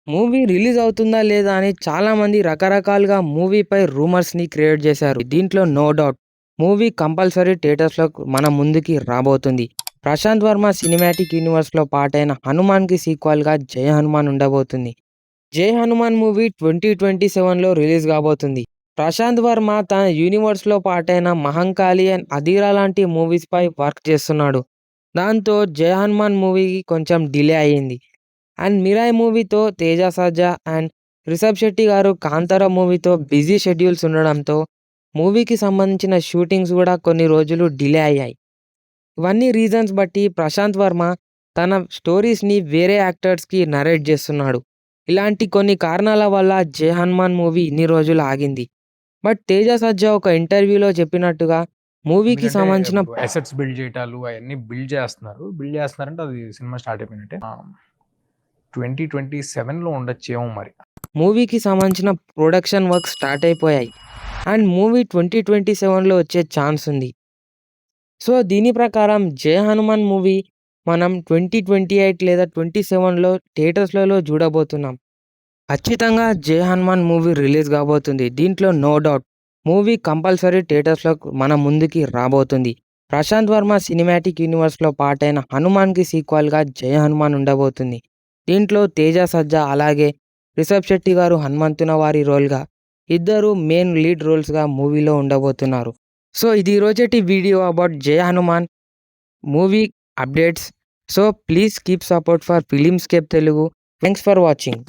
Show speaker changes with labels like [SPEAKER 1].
[SPEAKER 1] Movie release అవుతుందా లేదా అని చాలామంది రకరకాలుగా మూవీపై రూమర్స్‌ని క్రియేట్ చేశారు. దీంట్లో నో డౌట్ మూవీ కంపల్సరీ థియేటర్స్‌లో మన ముందుకి రాబోతుంది. ప్రశాంత్ వర్మ సినిమాటిక్ యూనివర్స్‌లో పార్టైన 'హనుమాన్‌కి' సీక్వెల్‌గా 'జై హనుమాన్' ఉండబోతుంది. 'జై హనుమాన్' మూవీ 2027లో రిలీజ్ కాబోతుంది. ప్రశాంత్ వర్మ తన యూనివర్స్‌లో పార్టైన 'మహంకాళి' అండ్ 'అధీర' లాంటి మూవీస్‌పై వర్క్ చేస్తున్నాడు. దాంతో 'జై హనుమాన్' మూవీకి కొంచెం డిలే అయింది. అండ్ 'మిరాయ్' మూవీతో తేజ సజ్జా అండ్ రిషబ్ శెట్టి గారు 'కాంతార' మూవీతో బిజీ షెడ్యూల్స్ ఉండడంతో మూవీకి సంబంధించిన షూటింగ్స్ కూడా కొన్ని రోజులు డిలే అయ్యాయి. ఇవన్నీ రీజన్స్ బట్టి ప్రశాంత్ వర్మ తన స్టోరీస్‌ని వేరే యాక్టర్స్‌కి నరేట్ చేస్తున్నాడు. ఇలాంటి కొన్ని కారణాల వల్ల 'జై హనుమాన్' మూవీ ఇన్ని రోజులు ఆగింది. బట్ తేజ సజ్జా ఒక ఇంటర్వ్యూలో చెప్పినట్టుగా మూవీకి
[SPEAKER 2] ఎందుకంటే
[SPEAKER 1] సంబంధించిన
[SPEAKER 2] అసెట్స్ బిల్డ్ చేయటాలు అయన్నీ బిల్డ్ చేస్తున్నారు. బిల్డ్ చేస్తున్నారంటే అది సినిమా స్టార్ట్ అయిపోయినట్టే. 2027లో ఉండొచ్చేమో మరి.
[SPEAKER 1] మూవీకి సంబంధించిన ప్రొడక్షన్ వర్క్ స్టార్ట్ అయిపోయాయి. అండ్ మూవీ 2027లో వచ్చే ఛాన్స్ ఉంది. సో, దీని ప్రకారం 'జై హనుమాన్' మూవీ మనం 2028 లేదా 27లో థియేటర్స్‌లలో చూడబోతున్నాం. ఖచ్చితంగా 'జై హనుమాన్' మూవీ రిలీజ్ కాబోతుంది. దీంట్లో నో డౌట్ మూవీ కంపల్సరీ థియేటర్స్‌లో మన ముందుకి రాబోతుంది. ప్రశాంత్ వర్మ సినిమాటిక్ యూనివర్స్‌లో పార్టైన 'హనుమాన్‌కి' సీక్వెల్‌గా 'జై హనుమాన్' ఉండబోతుంది. దీంట్లో తేజ సజ్జా అలాగే రిషబ్ శెట్టి గారు హనుమంతున వారి రోల్‌గా ఇద్దరు మెయిన్ లీడ్ రోల్స్‌గా మూవీలో ఉండబోతున్నారు. సో, ఇది ఈరోజటి video about 'Jai Hanuman' movie updates. So, please keep support for Filmscape Telugu. Thanks for watching.